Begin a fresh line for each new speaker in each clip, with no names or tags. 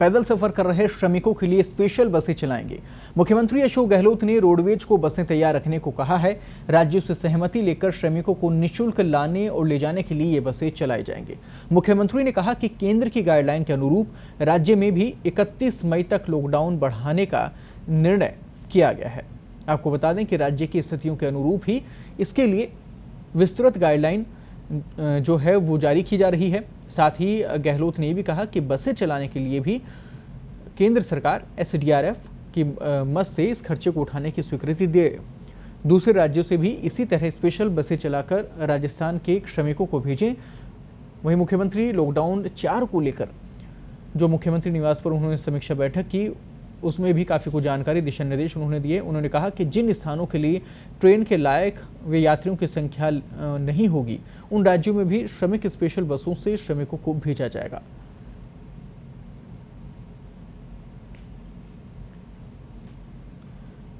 पैदल सफर कर रहे श्रमिकों के लिए स्पेशल बसें चलाएंगे। मुख्यमंत्री अशोक गहलोत ने रोडवेज को बसें तैयार रखने को कहा है। राज्यों से सहमति लेकर श्रमिकों को निःशुल्क लाने और ले जाने के लिए ये बसें चलाई जाएंगी। मुख्यमंत्री ने कहा कि केंद्र की गाइडलाइन के अनुरूप राज्य में भी 31 मई तक लॉकडाउन बढ़ाने का निर्णय किया गया है। आपको बता दें कि राज्य की स्थितियों के अनुरूप ही इसके लिए विस्तृत गाइडलाइन जो है वो जारी की जा रही है। साथ ही गहलोत ने भी कहा कि बसें चलाने के लिए भी केंद्र सरकार SDRF की मद से इस खर्चे को उठाने की स्वीकृति दे। दूसरे राज्यों से भी इसी तरह स्पेशल बसें चलाकर राजस्थान के श्रमिकों को भेजें। वहीं मुख्यमंत्री लॉकडाउन 4 को लेकर जो मुख्यमंत्री निवास पर उन्होंने समीक्षा बैठक की, उसमें भी काफ़ी कुछ जानकारी, दिशा निर्देश उन्होंने दिए। उन्होंने कहा कि जिन स्थानों के लिए ट्रेन के लायक व यात्रियों की संख्या नहीं होगी, उन राज्यों में भी श्रमिक स्पेशल बसों से श्रमिकों को भेजा जाएगा।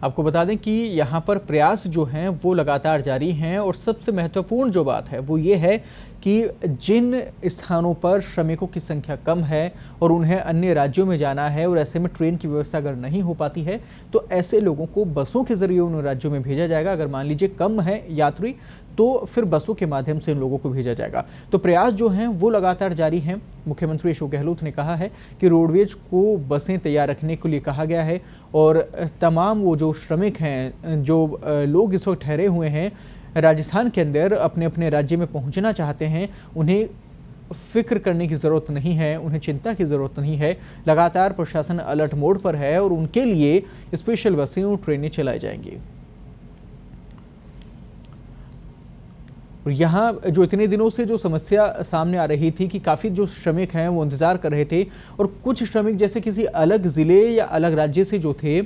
आपको बता दें कि यहाँ पर प्रयास जो हैं वो लगातार जारी हैं और सबसे महत्वपूर्ण जो बात है वो ये है कि जिन स्थानों पर श्रमिकों की संख्या कम है और उन्हें अन्य राज्यों में जाना है और ऐसे में ट्रेन की व्यवस्था अगर नहीं हो पाती है तो ऐसे लोगों को बसों के जरिए उन राज्यों में भेजा जाएगा। अगर मान लीजिए कम है यात्री तो फिर बसों के माध्यम से इन लोगों को भेजा जाएगा। तो प्रयास जो हैं वो लगातार जारी हैं। मुख्यमंत्री अशोक गहलोत ने कहा है कि रोडवेज को बसें तैयार रखने के लिए कहा गया है और तमाम वो जो श्रमिक हैं, जो लोग इस वक्त ठहरे हुए हैं राजस्थान के अंदर, अपने अपने राज्य में पहुंचना चाहते हैं, उन्हें फिक्र करने की ज़रूरत नहीं है, उन्हें चिंता की ज़रूरत नहीं है। लगातार प्रशासन अलर्ट मोड पर है और उनके लिए स्पेशल बसें और ट्रेनें चलाई जाएंगी। और यहाँ जो इतने दिनों से जो समस्या सामने आ रही थी कि काफ़ी जो श्रमिक हैं वो इंतज़ार कर रहे थे और कुछ श्रमिक जैसे किसी अलग ज़िले या अलग राज्य से जो थे,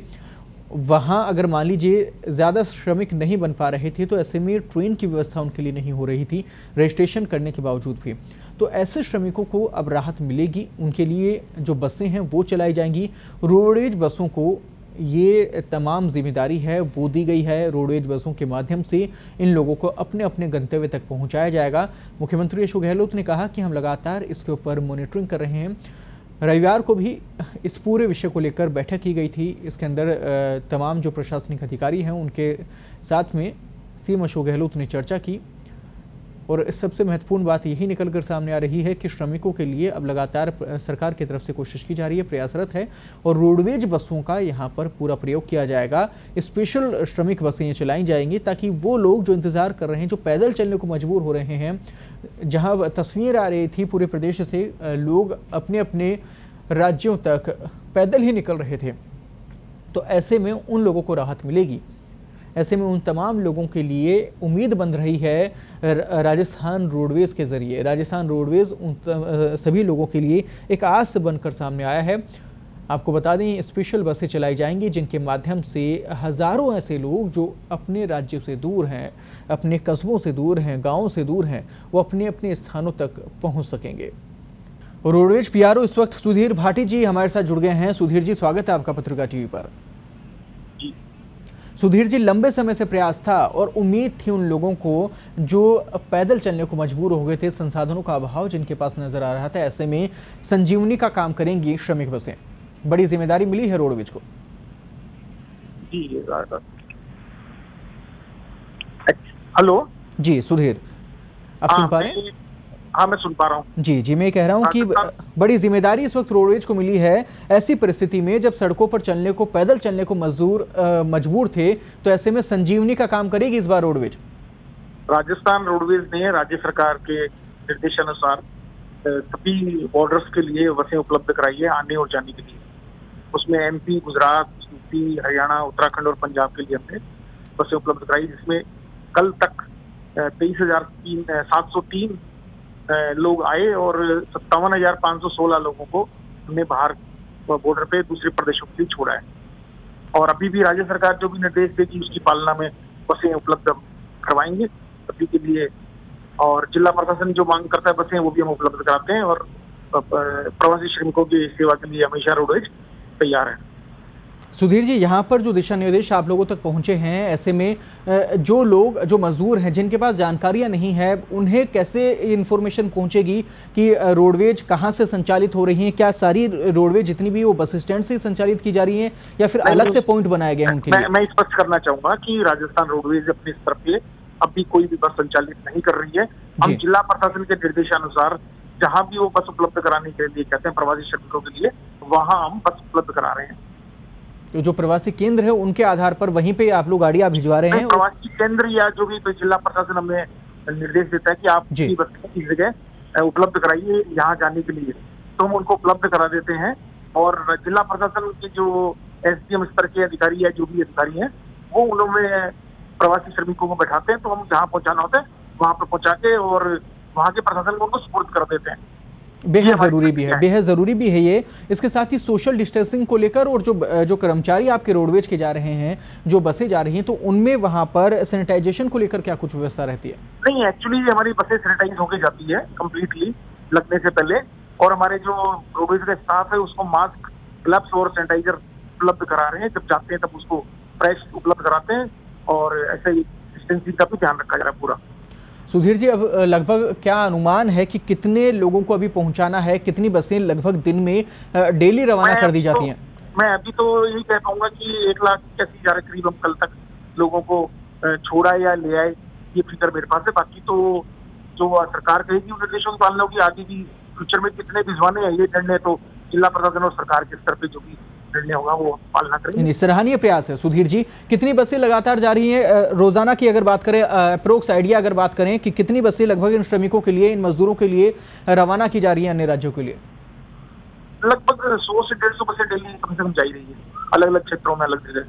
वहाँ अगर मान लीजिए ज़्यादा श्रमिक नहीं बन पा रहे थे तो ऐसे में ट्रेन की व्यवस्था उनके लिए नहीं हो रही थी रजिस्ट्रेशन करने के बावजूद भी। तो ऐसे श्रमिकों को अब राहत मिलेगी, उनके लिए जो बसें हैं वो चलाई जाएंगी। रोडवेज बसों को ये तमाम जिम्मेदारी है वो दी गई है। रोडवेज बसों के माध्यम से इन लोगों को अपने अपने गंतव्य तक पहुंचाया जाएगा। मुख्यमंत्री अशोक गहलोत ने कहा कि हम लगातार इसके ऊपर मॉनिटरिंग कर रहे हैं। रविवार को भी इस पूरे विषय को लेकर बैठक की गई थी। इसके अंदर तमाम जो प्रशासनिक अधिकारी हैं उनके साथ में CM अशोक गहलोत ने चर्चा की और सबसे महत्वपूर्ण बात यही निकल कर सामने आ रही है कि श्रमिकों के लिए अब लगातार सरकार की तरफ से कोशिश की जा रही है, प्रयासरत है और रोडवेज बसों का यहाँ पर पूरा प्रयोग किया जाएगा। स्पेशल श्रमिक बसें चलाई जाएंगी ताकि वो लोग जो इंतज़ार कर रहे हैं, जो पैदल चलने को मजबूर हो रहे हैं, जहाँ तस्वीर आ रही थी पूरे प्रदेश से लोग अपने अपने राज्यों तक पैदल ही निकल रहे थे, तो ऐसे में उन लोगों को राहत मिलेगी। ऐसे में उन तमाम लोगों के लिए उम्मीद बन रही है राजस्थान रोडवेज के ज़रिए। राजस्थान रोडवेज उन सभी लोगों के लिए एक आस बनकर सामने आया है। आपको बता दें स्पेशल बसें चलाई जाएंगी जिनके माध्यम से हज़ारों ऐसे लोग जो अपने राज्यों से दूर हैं, अपने कस्बों से दूर हैं, गाँवों से दूर हैं, वो अपने अपने स्थानों तक पहुँच सकेंगे। रोडवेज PRO इस वक्त सुधीर भाटी जी हमारे साथ जुड़ गए हैं। सुधीर जी, स्वागत है आपका पत्रिका TV पर। सुधीर जी, लंबे समय से प्रयास था और उम्मीद थी उन लोगों को जो पैदल चलने को मजबूर हो गए थे, संसाधनों का अभाव जिनके पास नजर आ रहा था, ऐसे में संजीवनी का काम करेंगी श्रमिक बसें। बड़ी जिम्मेदारी मिली है रोडवेज को।
जी हेलो
जी सुधीर, आप सुन पा रहे हैं?
हाँ, मैं सुन पा रहा हूँ।
जी, मैं कह रहा हूँ कि बड़ी जिम्मेदारी इस वक्त रोडवेज को मिली है ऐसी परिस्थिति में जब सड़कों पर चलने को, पैदल चलने को मजबूर थे, तो ऐसे में संजीवनी का काम करेगी इस बार रोडवेज। राजस्थान
रोडवेज ने राज्य सरकार के निर्देशानुसार सभी बॉर्डर्स के लिए बसें उपलब्ध कराई है आने और जाने के लिए। उसमें MP, गुजरात, UP, हरियाणा, उत्तराखंड और पंजाब के लिए हमने बसें उपलब्ध कराई, जिसमें कल तक 23,703 लोग आए और 57,516 लोगों को हमने बाहर बॉर्डर पे दूसरे प्रदेशों के लिए छोड़ा है। और अभी भी राज्य सरकार जो भी निर्देश देगी उसकी पालना में बसें उपलब्ध करवाएंगे सभी के लिए। और जिला प्रशासन जो मांग करता है बसें वो भी हम उपलब्ध कराते हैं और प्रवासी श्रमिकों की सेवा के लिए हमेशा रोडवेज तैयार है।
सुधीर जी, यहाँ पर जो दिशा निर्देश आप लोगों तक पहुँचे हैं, ऐसे में जो लोग, जो मजदूर हैं जिनके पास जानकारियाँ नहीं है, उन्हें कैसे इन्फॉर्मेशन पहुँचेगी कि रोडवेज कहाँ से संचालित हो रही हैं? क्या सारी रोडवेज जितनी भी वो बस स्टैंड से संचालित की जा रही हैं या फिर अलग से पॉइंट बनाए गए हैं उनके लिए?
मैं स्पष्ट करना चाहूंगा कि राजस्थान रोडवेज अपने स्तर पे अभी कोई भी बस संचालित नहीं कर रही है। हम जिला प्रशासन के निर्देशानुसार जहां भी वो बस उपलब्ध कराने के लिए कहते हैं प्रवासी श्रमिकों के लिए, वहां हम बस उपलब्ध करा रहे हैं।
तो जो प्रवासी केंद्र है उनके आधार पर वहीं पे आप लोग गाड़ियां भिजवा रहे हैं?
प्रवासी केंद्र या जो भी जिला प्रशासन हमें निर्देश देता है कि आप बस इस जगह उपलब्ध कराइए यहाँ जाने के लिए, तो हम उनको उपलब्ध करा देते हैं। और जिला प्रशासन के जो SDM स्तर के अधिकारी या जो भी अधिकारी हैं, वो उन्होंने प्रवासी श्रमिकों को बैठाते हैं, तो हम जहाँ पहुँचाना होता है वहाँ पर पहुँचा के और वहाँ के प्रशासन को उनको सुपुर्द कर देते हैं।
बेहद ज़रूरी भी है ये। इसके साथ ही सोशल डिस्टेंसिंग को लेकर और जो कर्मचारी आपके रोडवेज के जा रहे हैं, जो बसें जा रही हैं, तो उनमें वहाँ पर सैनिटाइजेशन को लेकर क्या कुछ व्यवस्था रहती है?
नहीं, एक्चुअली हमारी बसें सैनिटाइज होकर जाती है कंप्लीटली लगने से पहले, और हमारे जो रोडवेज का स्टाफ है उसको मास्क, ग्लव्स और सैनिटाइजर उपलब्ध करा रहे हैं। जब जाते हैं तब उसको फ्रेश उपलब्ध कराते हैं और ऐसे ही डिस्टेंसिंग का भी ध्यान रखा जा रहा है पूरा।
सुधीर जी, अब लगभग क्या अनुमान है कि कितने लोगों को अभी पहुंचाना है? कितनी बसें लगभग दिन में डेली रवाना कर दी जाती हैं?
मैं अभी तो यही कह पाऊंगा कि 1,80,000 करीब हम कल तक लोगों को छोड़ा या ले आए, ये फिगर मेरे पास है। बाकी तो जो सरकार कहेगी उन निर्देशों की पालना होगी। आगे भी फ्यूचर में कितने भिजवाने हैं ये निर्णय तो जिला प्रशासन और सरकार के स्तर पे जो भी निर्णय होगा वो पालना करेंगे।
सराहनीय प्रयास है। सुधीर जी, कितनी बसें लगातार जा रही हैं रोजाना की अगर बात करें, अप्रोक्स आइडिया अगर बात करें कि कितनी बसें लगभग इन श्रमिकों के लिए, इन मजदूरों के लिए रवाना की जा रही है अन्य राज्यों के लिए?
लगभग 100 से 150 बसें डेली कम से कम जा रही है, अलग अलग क्षेत्रों में अलग जगह।